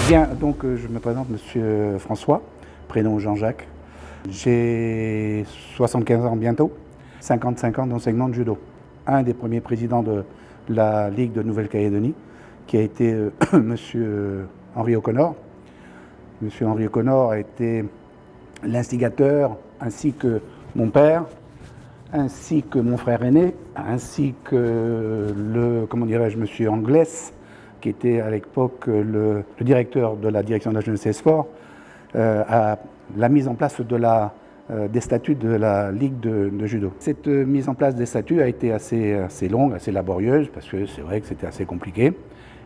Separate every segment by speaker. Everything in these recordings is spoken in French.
Speaker 1: Bien, donc je me présente, Monsieur François, prénom Jean-Jacques. J'ai 75 ans bientôt, 55 ans d'enseignement de judo. Un des premiers présidents de la Ligue de Nouvelle-Calédonie, qui a été Monsieur Henri O'Connor. Monsieur Henri O'Connor a été l'instigateur, ainsi que mon père, ainsi que mon frère aîné, ainsi que Monsieur Anglès, qui était à l'époque le directeur de la direction de la jeunesse et sport, à la mise en place des statuts de la Ligue de judo. Cette mise en place des statuts a été assez longue, assez laborieuse, parce que c'est vrai que c'était assez compliqué.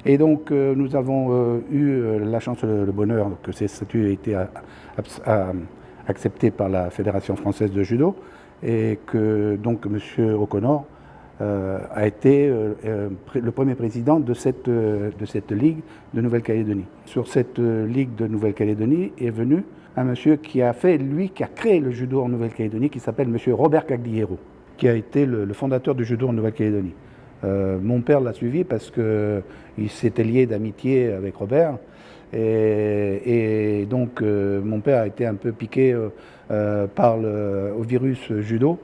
Speaker 1: Et donc nous avons eu la chance, le bonheur que ces statuts aient été acceptés par la Fédération française de judo, et que donc M. O'Connor a été le premier président de cette Ligue de Nouvelle-Calédonie. Sur cette Ligue de Nouvelle-Calédonie est venu un monsieur qui a créé le judo en Nouvelle-Calédonie, qui s'appelle monsieur Robert Cagliero, qui a été le fondateur du judo en Nouvelle-Calédonie. Mon père l'a suivi parce qu'il s'était lié d'amitié avec Robert, et donc mon père a été un peu piqué au virus judo,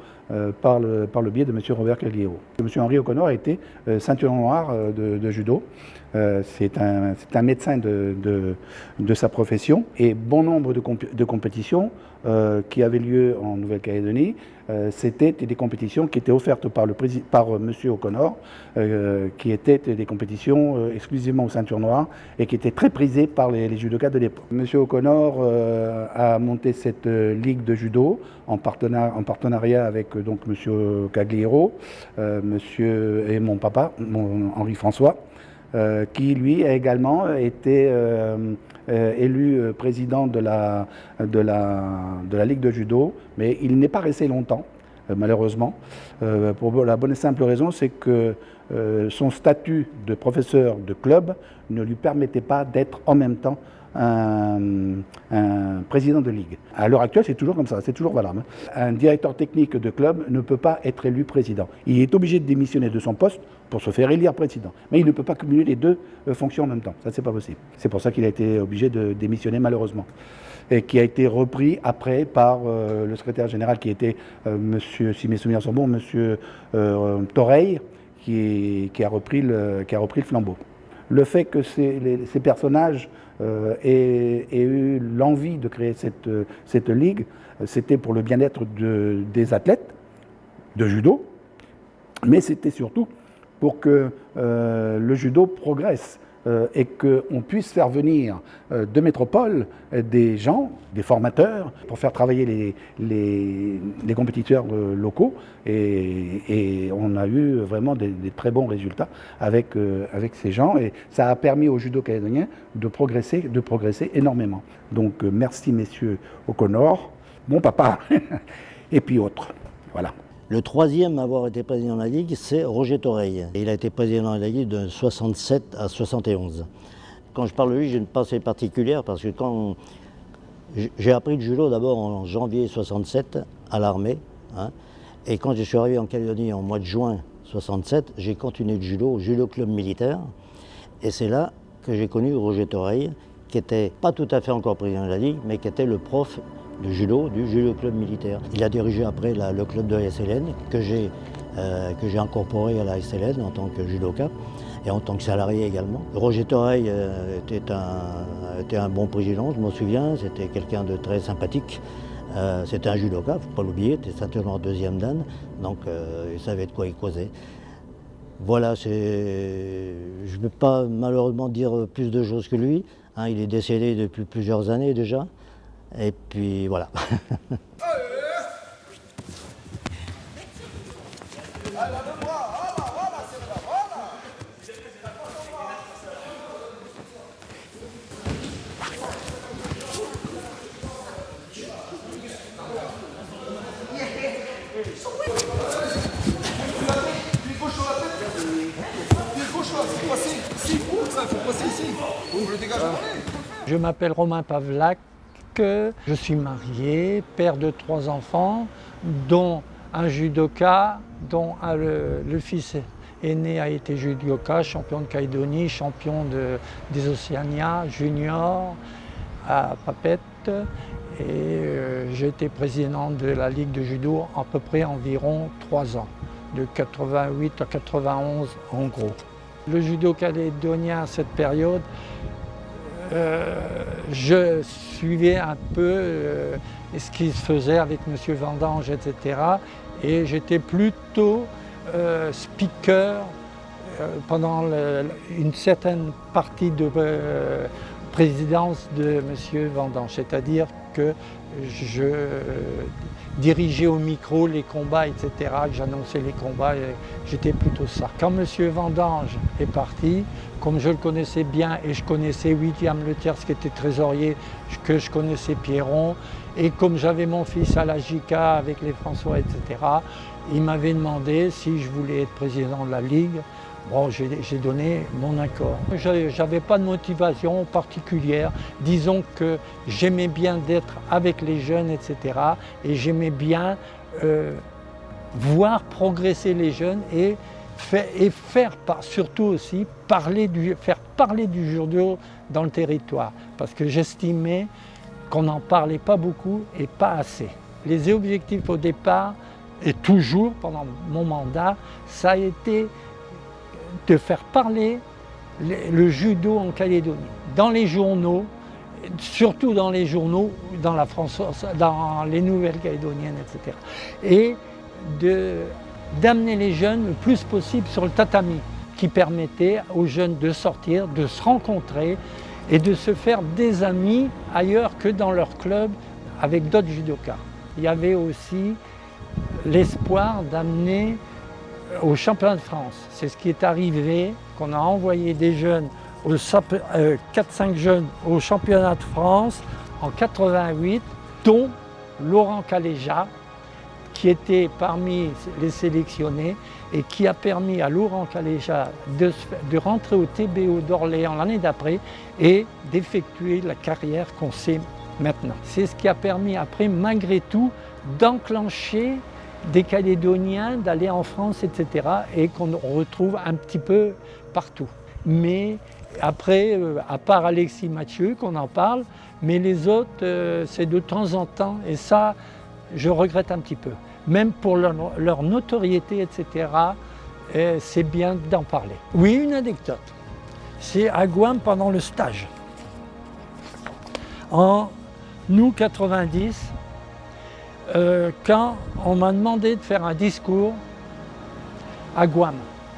Speaker 1: par le biais de M. Robert Cagliero. M. Henri O'Connor a été ceinture noire de judo. C'est un médecin de sa profession, et bon nombre de compétitions qui avaient lieu en Nouvelle-Calédonie, c'était des compétitions qui étaient offertes par M. O'Connor, qui étaient des compétitions exclusivement aux ceintures noires et qui étaient très prisées par les judokas de l'époque. M. O'Connor a monté cette ligue de judo en partenariat avec donc M. Cagliero, et mon papa, Henri François, qui lui a également été élu président de la Ligue de judo, mais il n'est pas resté longtemps, malheureusement, pour la bonne et simple raison, c'est que son statut de professeur de club ne lui permettait pas d'être en même temps un président de ligue. À l'heure actuelle, c'est toujours comme ça, c'est toujours valable. Un directeur technique de club ne peut pas être élu président. Il est obligé de démissionner de son poste pour se faire élire président. Mais il ne peut pas cumuler les deux fonctions en même temps. Ça, c'est pas possible. C'est pour ça qu'il a été obligé de démissionner, malheureusement. Et qui a été repris après par le secrétaire général qui était monsieur, si mes souvenirs sont bons, monsieur Toreil, qui a repris le flambeau. Le fait que ces personnages aient eu l'envie de créer cette ligue, c'était pour le bien-être des athlètes de judo, mais c'était surtout pour que le judo progresse et qu'on puisse faire venir de métropole des gens, des formateurs, pour faire travailler les compétiteurs locaux. Et on a eu vraiment des très bons résultats avec ces gens. Et ça a permis au judo calédonien de progresser énormément. Donc merci messieurs O'Connor, mon papa, et puis autres. Voilà.
Speaker 2: Le troisième à avoir été président de la Ligue, c'est Roger Toreil. Il a été président de la Ligue de 67 à 71. Quand je parle de lui, j'ai une pensée particulière parce que quand j'ai appris le judo d'abord en janvier 67 à l'armée, et quand je suis arrivé en Calédonie en mois de juin 67, j'ai continué le judo au judo club militaire, et c'est là que j'ai connu Roger Toreil, qui n'était pas tout à fait encore président de la Ligue, mais qui était le prof de judo du judo club militaire. Il a dirigé après le club de la SLN que j'ai incorporé à la SLN en tant que judoka et en tant que salarié également. Roger Toreil était un bon président, je m'en souviens, c'était quelqu'un de très sympathique. C'était un judoka, il ne faut pas l'oublier, c'était ceinture noire deuxième dan, donc il savait de quoi il causait. Voilà, je ne peux pas malheureusement dire plus de choses que lui. Il est décédé depuis plusieurs années déjà. Et puis voilà.
Speaker 3: Je m'appelle Romain Pavlak, je suis marié, père de 3 enfants, dont un judoka, dont le fils aîné a été judoka, champion de Calédonie, champion des Océanias, junior à Papette. Et j'ai été président de la Ligue de judo à peu près environ 3 ans, de 88 à 91 en gros. Le judo calédonien à cette période, je suivais un peu ce qui se faisait avec M. Vendange, etc. Et j'étais plutôt speaker pendant une certaine partie de présidence de M. Vendange, c'est-à-dire que je dirigeais au micro les combats, etc., que j'annonçais les combats, et j'étais plutôt ça. Quand M. Vendange est parti, comme je le connaissais bien et je connaissais William Letiers qui était trésorier, que je connaissais Pierron, et comme j'avais mon fils à la JK avec les François, etc., il m'avait demandé si je voulais être président de la Ligue. Bon, j'ai donné mon accord. Je n'avais pas de motivation particulière. Disons que j'aimais bien d'être avec les jeunes, etc. Et j'aimais bien voir progresser les jeunes et faire surtout aussi faire parler du judo dans le territoire. Parce que j'estimais qu'on n'en parlait pas beaucoup et pas assez. Les objectifs au départ, et toujours pendant mon mandat, ça a été de faire parler le judo en Calédonie, dans les journaux, surtout dans les journaux, dans la France, dans les nouvelles calédoniennes, etc. Et d'amener les jeunes le plus possible sur le tatami, qui permettait aux jeunes de sortir, de se rencontrer et de se faire des amis ailleurs que dans leur club avec d'autres judokas. Il y avait aussi l'espoir d'amener au championnat de France. C'est ce qui est arrivé, qu'on a envoyé des jeunes, 4-5 jeunes au championnat de France en 88, dont Laurent Caléja, qui était parmi les sélectionnés et qui a permis à Laurent Caléja de rentrer au TBO d'Orléans l'année d'après et d'effectuer la carrière qu'on sait maintenant. C'est ce qui a permis après, malgré tout, d'enclencher des Calédoniens, d'aller en France, etc. et qu'on retrouve un petit peu partout. Mais après, à part Alexis Mathieu, qu'on en parle, mais les autres, c'est de temps en temps, et ça, je regrette un petit peu. Même pour leur notoriété, etc., c'est bien d'en parler. Oui, une anecdote. C'est à Guam pendant le stage. En août 90, quand on m'a demandé de faire un discours à Guam.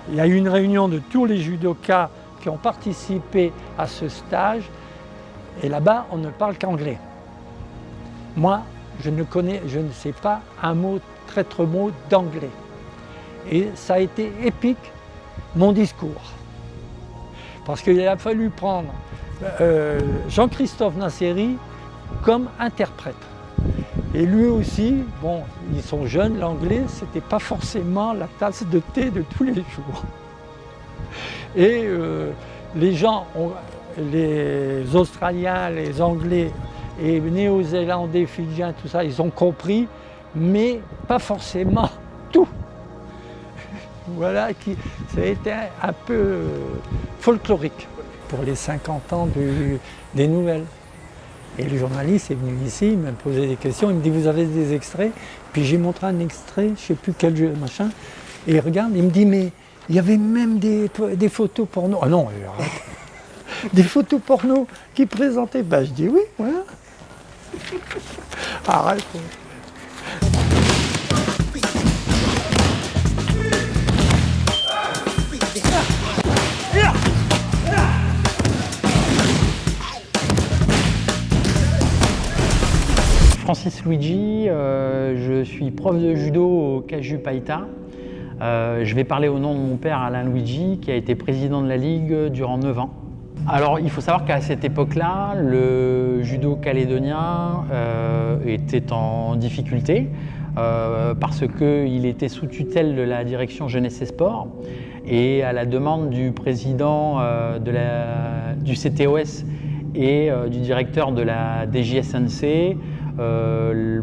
Speaker 3: Il y a eu une réunion de tous les judokas qui ont participé à ce stage et là-bas on ne parle qu'anglais. Moi, je ne sais pas un mot, traître mot d'anglais. Et ça a été épique, mon discours. Parce qu'il a fallu prendre Jean-Christophe Nasseri comme interprète. Et lui aussi, bon, ils sont jeunes, l'anglais, c'était pas forcément la tasse de thé de tous les jours. Et les gens, les Australiens, les Anglais et Néo-Zélandais, Fidjiens, tout ça, ils ont compris, mais pas forcément tout. Voilà, ça a été un peu folklorique pour les 50 ans des nouvelles. Et le journaliste est venu ici, il m'a posé des questions, il me dit vous avez des extraits? Puis j'ai montré un extrait, je ne sais plus quel jeu, machin, et il regarde, il me dit mais il y avait même des photos porno. Ah non, arrête. Des photos porno qui présentaient. Ben je dis oui, voilà. Arrête.
Speaker 4: Francis Luigi, je suis prof de judo au Kaju Paita. Je vais parler au nom de mon père Alain Luigi, qui a été président de la Ligue durant 9 ans. Alors il faut savoir qu'à cette époque-là, le judo calédonien était en difficulté parce qu'il était sous tutelle de la direction Jeunesse et Sport. Et à la demande du président de la du CTOS et du directeur de la DJSNC,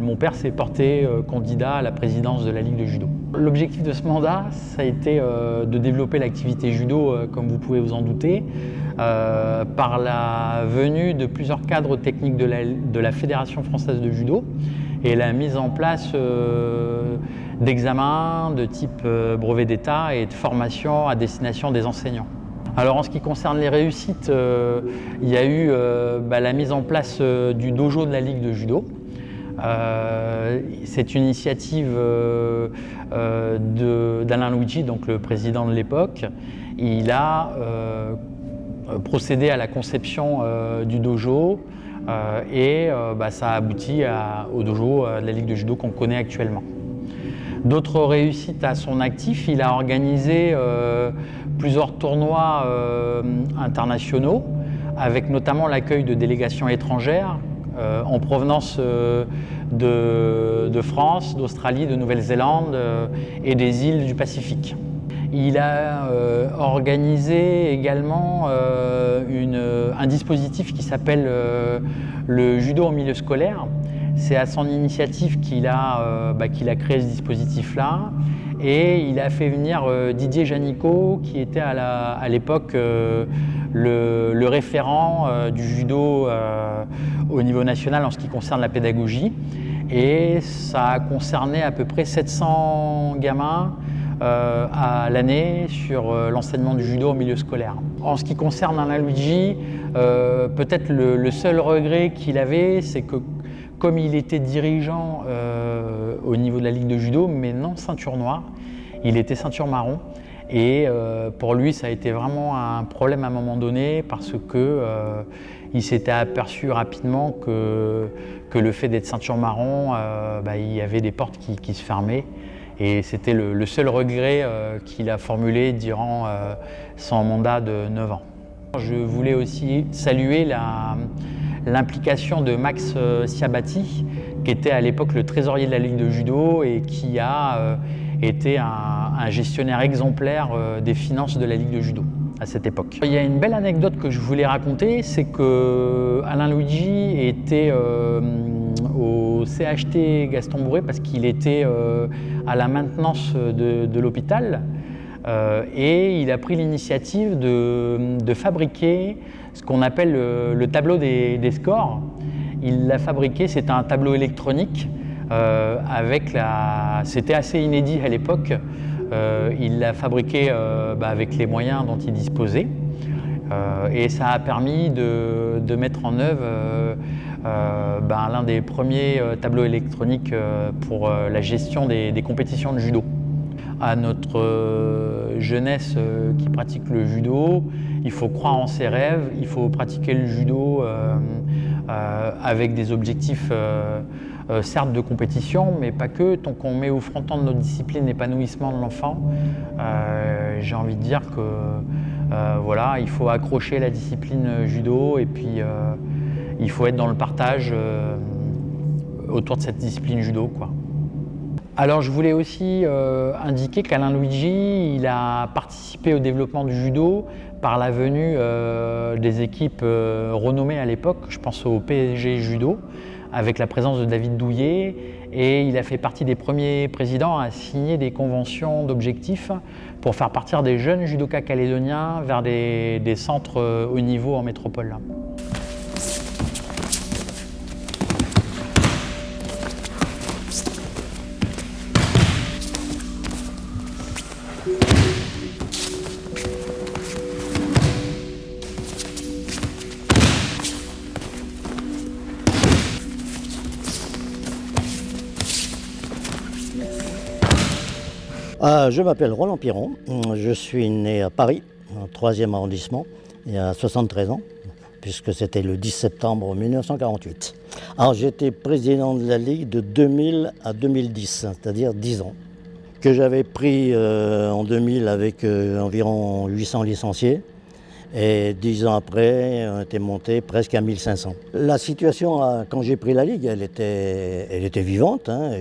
Speaker 4: mon père s'est porté candidat à la présidence de la Ligue de judo. L'objectif de ce mandat, ça a été de développer l'activité judo, comme vous pouvez vous en douter, par la venue de plusieurs cadres techniques de la Fédération française de judo et la mise en place d'examens de type brevet d'État et de formation à destination des enseignants. Alors en ce qui concerne les réussites, il y a eu la mise en place du dojo de la Ligue de judo. C'est une initiative d'Alain Luigi, donc le président de l'époque. Il a procédé à la conception du dojo et ça a abouti au dojo de la Ligue de judo qu'on connaît actuellement. D'autres réussites à son actif, il a organisé plusieurs tournois internationaux, avec notamment l'accueil de délégations étrangères en provenance de France, d'Australie, de Nouvelle-Zélande et des îles du Pacifique. Il a organisé également un dispositif qui s'appelle le judo en milieu scolaire. C'est à son initiative qu'il a créé ce dispositif-là. Et il a fait venir Didier Janicot, qui était à l'époque le référent du judo au niveau national en ce qui concerne la pédagogie. Et ça a concerné à peu près 700 gamins à l'année sur l'enseignement du judo au milieu scolaire. En ce qui concerne Alain Luigi, peut-être le seul regret qu'il avait, c'est que comme il était dirigeant au niveau de la Ligue de judo, mais non ceinture noire, il était ceinture marron. Et pour lui, ça a été vraiment un problème à un moment donné parce que il s'était aperçu rapidement que le fait d'être ceinture marron, il y avait des portes qui se fermaient. Et c'était le seul regret qu'il a formulé durant son mandat de 9 ans. Je voulais aussi saluer l'implication de Max Ciabatti, qui était à l'époque le trésorier de la Ligue de judo et qui a été un gestionnaire exemplaire des finances de la Ligue de judo à cette époque. Il y a une belle anecdote que je voulais raconter, c'est que Alain Luigi était au CHT Gaston Bourré parce qu'il était à la maintenance de l'hôpital et il a pris l'initiative de fabriquer ce qu'on appelle le tableau des scores. Il l'a fabriqué, c'était un tableau électronique c'était assez inédit à l'époque. Il l'a fabriqué avec les moyens dont il disposait et ça a permis de mettre en œuvre l'un des premiers tableaux électroniques pour la gestion des compétitions de judo. À notre jeunesse qui pratique le judo, il faut croire en ses rêves, il faut pratiquer le judo avec des objectifs certes de compétition, mais pas que. Tant qu'on met au fronton de notre discipline l'épanouissement de l'enfant, j'ai envie de dire que il faut accrocher la discipline judo et puis il faut être dans le partage autour de cette discipline judo, quoi. Alors je voulais aussi indiquer qu'Alain Luigi, il a participé au développement du judo par la venue des équipes renommées à l'époque, je pense au PSG Judo, avec la présence de David Douillet, et il a fait partie des premiers présidents à signer des conventions d'objectifs pour faire partir des jeunes judokas calédoniens vers des centres haut niveau en métropole.
Speaker 2: Je m'appelle Roland Piron, je suis né à Paris, en 3e arrondissement, il y a 73 ans, puisque c'était le 10 septembre 1948. Alors j'étais président de la Ligue de 2000 à 2010, c'est-à-dire 10 ans, que j'avais pris en 2000 avec environ 800 licenciés, et 10 ans après, on était monté presque à 1500. La situation, quand j'ai pris la Ligue, elle était vivante, hein,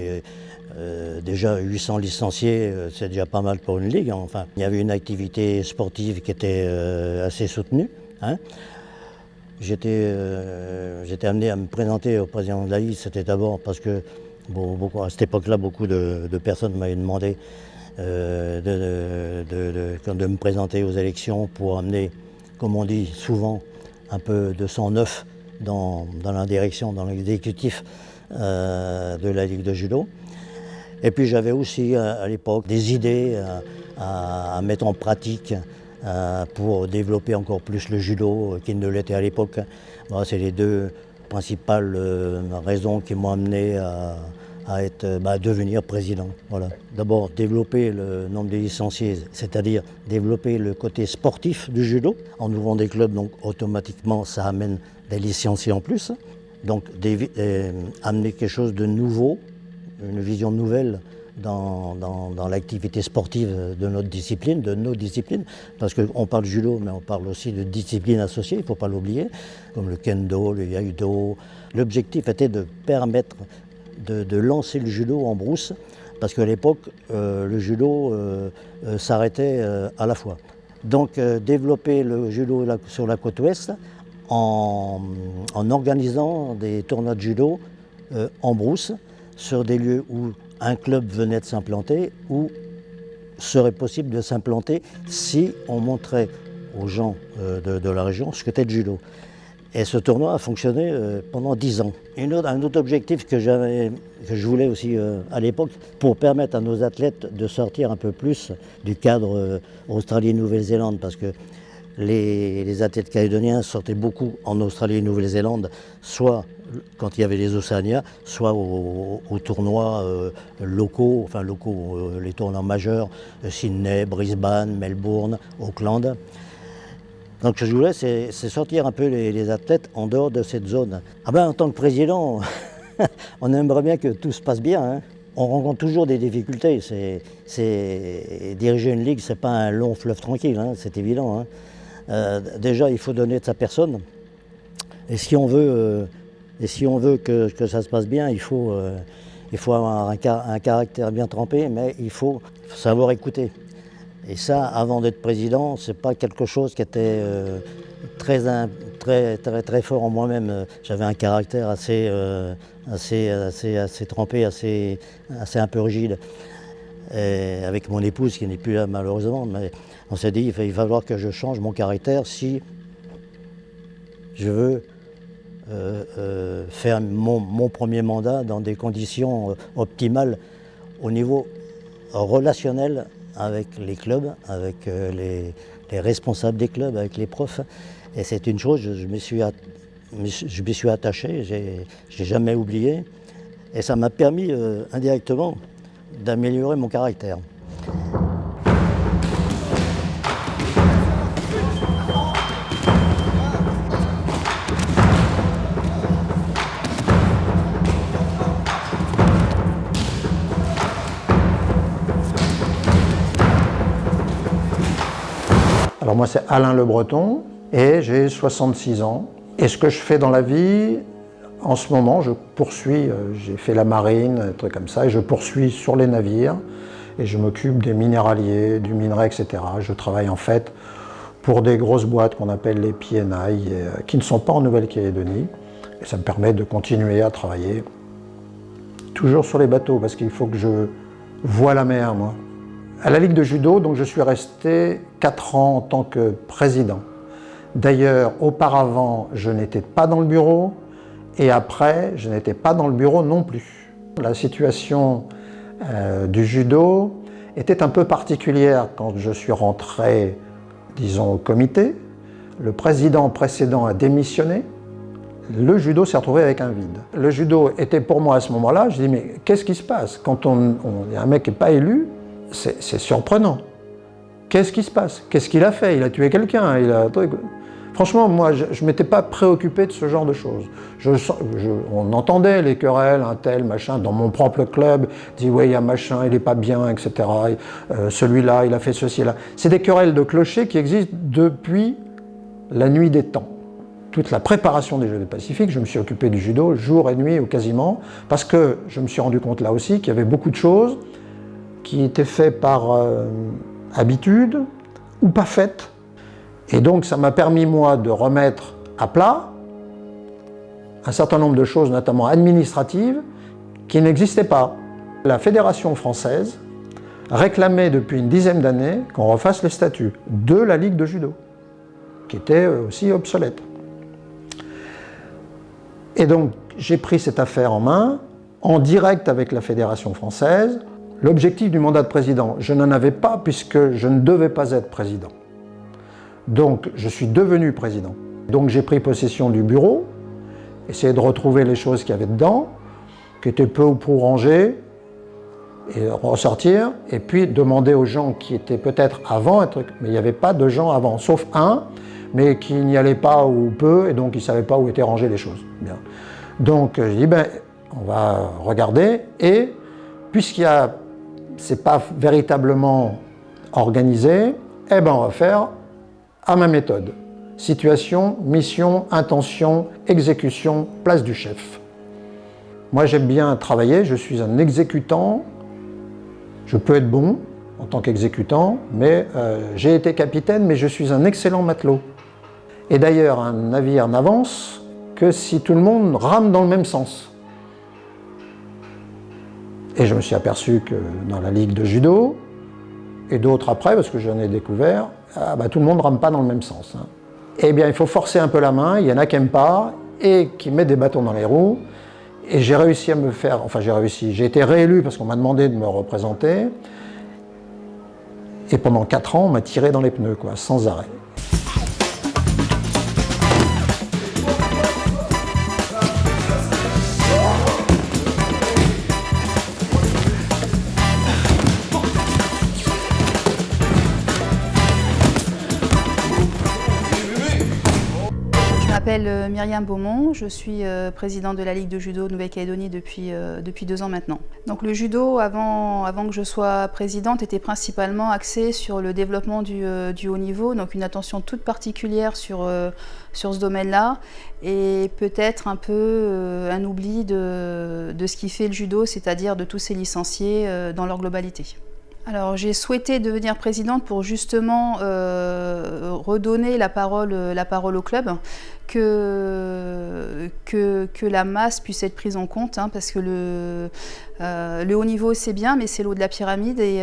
Speaker 2: déjà 800 licenciés, c'est déjà pas mal pour une ligue. Enfin, il y avait une activité sportive qui était assez soutenue, hein. j'étais amené à me présenter au président de la Ligue. C'était d'abord parce que à cette époque-là, beaucoup de personnes m'avaient demandé de me présenter aux élections pour amener, comme on dit souvent, un peu de sang neuf dans la direction, dans l'exécutif de la Ligue de judo. Et puis j'avais aussi à l'époque des idées à mettre en pratique pour développer encore plus le judo qu'il ne l'était à l'époque. Voilà, c'est les deux principales raisons qui m'ont amené à devenir président. Voilà. D'abord, développer le nombre de licenciés, c'est-à-dire développer le côté sportif du judo. En ouvrant des clubs, donc automatiquement, ça amène des licenciés en plus. Donc, amener quelque chose de nouveau, une vision nouvelle dans l'activité sportive de notre discipline, de nos disciplines, parce qu'on parle judo, mais on parle aussi de disciplines associées, il ne faut pas l'oublier, comme le kendo, le aikido. L'objectif était de permettre de lancer le judo en brousse, parce qu'à l'époque, le judo s'arrêtait à la fois. Donc développer le judo sur la côte ouest en organisant des tournois de judo en brousse, sur des lieux où un club venait de s'implanter, où serait possible de s'implanter si on montrait aux gens de la région ce qu'était le judo. Et ce tournoi a fonctionné pendant 10 ans. Un autre objectif que je voulais aussi à l'époque, pour permettre à nos athlètes de sortir un peu plus du cadre Australie-Nouvelle-Zélande, parce que les athlètes calédoniens sortaient beaucoup en Australie et Nouvelle-Zélande, soit quand il y avait les Océanias, soit aux tournois locaux, les tournois majeurs, Sydney, Brisbane, Melbourne, Auckland. Donc ce que je voulais, c'est sortir un peu les athlètes en dehors de cette zone. En tant que président, on aimerait bien que tout se passe bien, hein. On rencontre toujours des difficultés. Diriger une ligue, c'est pas un long fleuve tranquille, hein, c'est évident, hein. Déjà, il faut donner de sa personne. Et si on veut que ça se passe bien, il faut avoir un caractère bien trempé, mais il faut savoir écouter. Et ça, avant d'être président, c'est pas quelque chose qui était très fort en moi-même. J'avais un caractère assez trempé, assez un peu rigide. Et avec mon épouse qui n'est plus là malheureusement, mais on s'est dit il va falloir que je change mon caractère si je veux faire mon premier mandat dans des conditions optimales au niveau relationnel avec les clubs, avec les responsables des clubs, avec les profs. Et c'est une chose, je m'y suis attaché, je n'ai jamais oublié. Et ça m'a permis indirectement d'améliorer mon caractère.
Speaker 5: Alors moi c'est Alain Le Breton et j'ai 66 ans. Et ce que je fais dans la vie, en ce moment, je poursuis, j'ai fait la marine, des trucs comme ça, et je poursuis sur les navires et je m'occupe des minéraliers, du minerai, etc. Je travaille en fait pour des grosses boîtes qu'on appelle les P&I, qui ne sont pas en Nouvelle-Calédonie. Et ça me permet de continuer à travailler toujours sur les bateaux, parce qu'il faut que je voie la mer, moi. À la Ligue de judo, donc, je suis resté 4 ans en tant que président. D'ailleurs, auparavant, je n'étais pas dans le bureau, et après, je n'étais pas dans le bureau non plus. La situation du judo était un peu particulière quand je suis rentré, disons, au comité. Le président précédent a démissionné. Le judo s'est retrouvé avec un vide. Le judo était pour moi à ce moment-là, je dis mais qu'est-ce qui se passe? Quand y a un mec qui n'est pas élu, c'est surprenant. Qu'est-ce qui se passe? Qu'est-ce qu'il a fait? Il a tué quelqu'un, Franchement, moi, je ne m'étais pas préoccupé de ce genre de choses. On entendait les querelles, un tel, machin, dans mon propre club, dit ouais, il y a machin, il n'est pas bien, etc. Celui-là, il a fait ceci et là. C'est des querelles de clochers qui existent depuis la nuit des temps. Toute la préparation des Jeux du Pacifique, je me suis occupé du judo jour et nuit ou quasiment, parce que je me suis rendu compte là aussi qu'il y avait beaucoup de choses qui étaient faites par habitude ou pas faites. Et donc ça m'a permis moi de remettre à plat un certain nombre de choses, notamment administratives, qui n'existaient pas. La Fédération française réclamait depuis une dizaine d'années qu'on refasse les statuts de la Ligue de judo, qui était aussi obsolète. Et donc j'ai pris cette affaire en main, en direct avec la Fédération française. L'objectif du mandat de président, je n'en avais pas puisque je ne devais pas être président. Donc je suis devenu président. Donc j'ai pris possession du bureau, essayé de retrouver les choses qu'il y avait dedans, qui étaient peu ou prou rangées, et ressortir, et puis demander aux gens qui étaient peut-être avant un truc, mais il n'y avait pas de gens avant, sauf un, mais qui n'y allait pas ou peu, et donc il ne savait pas où étaient rangées les choses. Bien. Donc j'ai dit, ben, on va regarder, et c'est pas véritablement organisé, eh ben on va faire à ma méthode. Situation, mission, intention, exécution, place du chef. Moi j'aime bien travailler, je suis un exécutant, je peux être bon en tant qu'exécutant, mais j'ai été capitaine, mais je suis un excellent matelot. Et d'ailleurs, un navire n'avance que si tout le monde rame dans le même sens. Et je me suis aperçu que dans la ligue de judo, et d'autres après, parce que j'en ai découvert, tout le monde ne rame pas dans le même sens. Hein. Eh bien, il faut forcer un peu la main, il y en a qui n'aiment pas, et qui mettent des bâtons dans les roues. Et j'ai réussi à me faire, j'ai été réélu parce qu'on m'a demandé de me représenter. Et pendant 4 ans, on m'a tiré dans les pneus, quoi, sans arrêt.
Speaker 6: Je m'appelle Myriam Beaumont, je suis présidente de la Ligue de judo de Nouvelle-Calédonie depuis 2 ans maintenant. Donc le judo, avant que je sois présidente, était principalement axé sur le développement du haut niveau, donc une attention toute particulière sur ce domaine-là, et peut-être un peu un oubli de ce qui fait le judo, c'est-à-dire de tous ses licenciés dans leur globalité. Alors j'ai souhaité devenir présidente pour justement redonner la parole au club, que la masse puisse être prise en compte, hein, parce que le haut niveau c'est bien, mais c'est le haut de la pyramide, et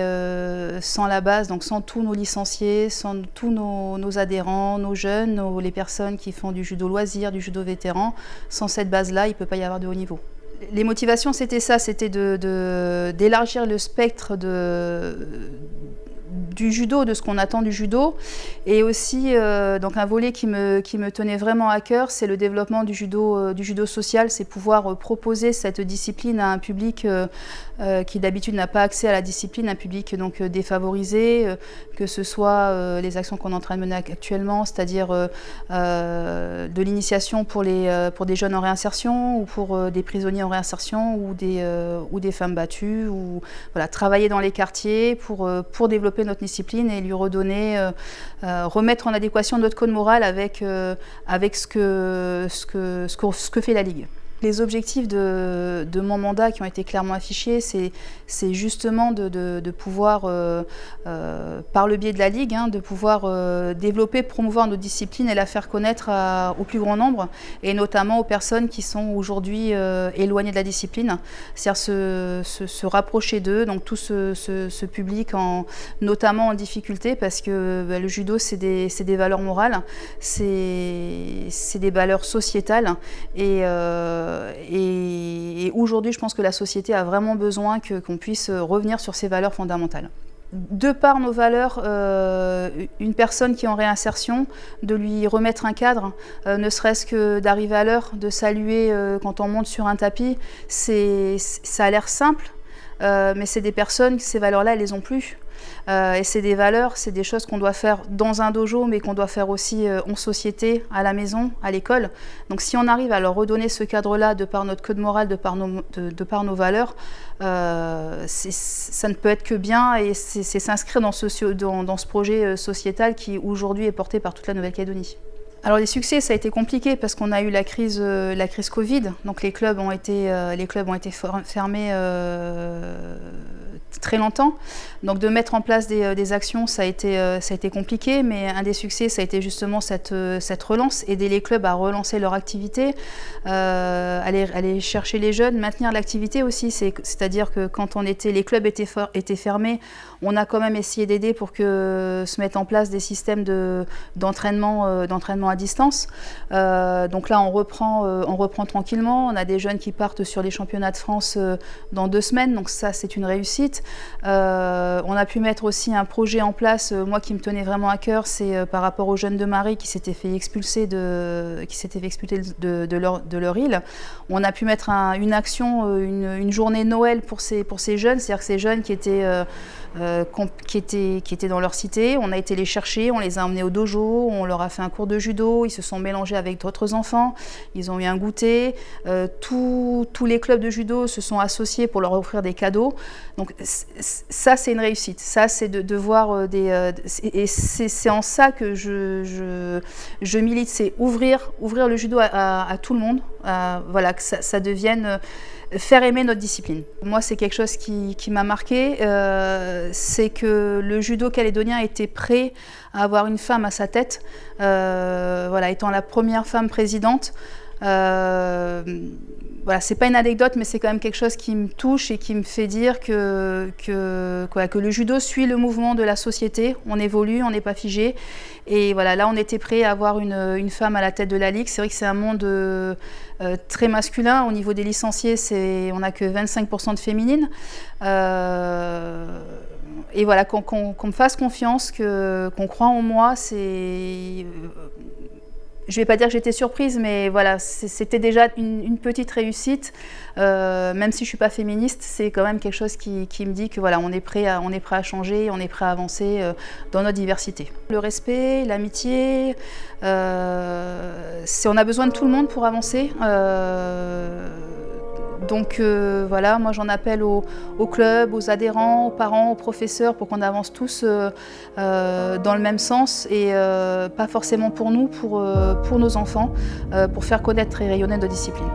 Speaker 6: sans la base, donc sans tous nos licenciés, sans tous nos adhérents, nos jeunes, les personnes qui font du judo loisir, du judo vétéran, sans cette base-là, il ne peut pas y avoir de haut niveau. Les motivations, c'était ça, c'était d'élargir le spectre du judo, de ce qu'on attend du judo, et aussi donc un volet qui me tenait vraiment à cœur, c'est le développement du judo social, c'est pouvoir proposer cette discipline à un public qui d'habitude n'a pas accès à la discipline, un public donc défavorisé, que ce soit les actions qu'on est en train de mener actuellement, c'est-à-dire de l'initiation pour des jeunes en réinsertion, ou pour des prisonniers en réinsertion, ou des femmes battues, ou voilà, travailler dans les quartiers pour développer notre discipline et lui redonner, remettre en adéquation notre code moral avec ce que fait la Ligue. Les objectifs de mon mandat qui ont été clairement affichés, c'est justement de pouvoir, par le biais de la Ligue, hein, de pouvoir développer, promouvoir notre discipline et la faire connaître au plus grand nombre, et notamment aux personnes qui sont aujourd'hui éloignées de la discipline, c'est-à-dire se rapprocher d'eux, donc tout ce public notamment en difficulté, parce que le judo c'est des valeurs morales, c'est des valeurs sociétales, et aujourd'hui, je pense que la société a vraiment besoin qu'on puisse revenir sur ces valeurs fondamentales. De par nos valeurs, une personne qui est en réinsertion, de lui remettre un cadre, ne serait-ce que d'arriver à l'heure, de saluer quand on monte sur un tapis, ça a l'air simple, mais c'est des personnes, ces valeurs-là, elles les ont plus. Et c'est des valeurs, c'est des choses qu'on doit faire dans un dojo, mais qu'on doit faire aussi en société, à la maison, à l'école. Donc si on arrive à leur redonner ce cadre-là, de par notre code moral, de par nos valeurs, ça ne peut être que bien, et c'est s'inscrire dans ce projet sociétal qui aujourd'hui est porté par toute la Nouvelle-Calédonie. Alors les succès, ça a été compliqué parce qu'on a eu la crise Covid, donc les clubs ont été fermés très longtemps. Donc de mettre en place des actions, ça a été compliqué, mais un des succès, ça a été justement cette relance, aider les clubs à relancer leur activité, aller chercher les jeunes, maintenir l'activité aussi, c'est-à-dire que quand les clubs étaient fermés, on a quand même essayé d'aider pour que se mettent en place des systèmes d'entraînement à distance. Donc là, on reprend tranquillement. On a des jeunes qui partent sur les championnats de France dans 2 semaines, donc ça, c'est une réussite. On a pu mettre aussi un projet en place, moi qui me tenait vraiment à cœur, c'est par rapport aux jeunes de Marie qui s'étaient fait expulser de leur île. On a pu mettre une action, une journée Noël pour ces jeunes, c'est-à-dire que ces jeunes qui étaient dans leur cité, on a été les chercher, on les a emmenés au dojo, on leur a fait un cours de judo, ils se sont mélangés avec d'autres enfants, ils ont eu un goûter, tous les clubs de judo se sont associés pour leur offrir des cadeaux. Donc ça, c'est une réussite, ça c'est de voir et c'est en ça que je milite, c'est ouvrir le judo à tout le monde, voilà, que ça devienne faire aimer notre discipline. Moi, c'est quelque chose qui m'a marqué, c'est que le judo calédonien était prêt à avoir une femme à sa tête, voilà, étant la première femme présidente. Voilà, c'est pas une anecdote, mais c'est quand même quelque chose qui me touche et qui me fait dire que le judo suit le mouvement de la société. On évolue, on n'est pas figé. Et voilà, là, on était prêt à avoir une femme à la tête de la Ligue. C'est vrai que c'est un monde très masculin. Au niveau des licenciés, on n'a que 25% de féminines. Et voilà, qu'on me fasse confiance, qu'on croit en moi, c'est... Je ne vais pas dire que j'étais surprise, mais voilà, c'était déjà une petite réussite. Même si je ne suis pas féministe, c'est quand même quelque chose qui me dit que voilà, on est prêt à changer, on est prêt à avancer dans notre diversité. Le respect, l'amitié, on a besoin de tout le monde pour avancer. Donc voilà, moi j'en appelle aux clubs, aux adhérents, aux parents, aux professeurs pour qu'on avance tous dans le même sens et pas forcément pour nous, pour nos enfants, pour faire connaître et rayonner nos disciplines.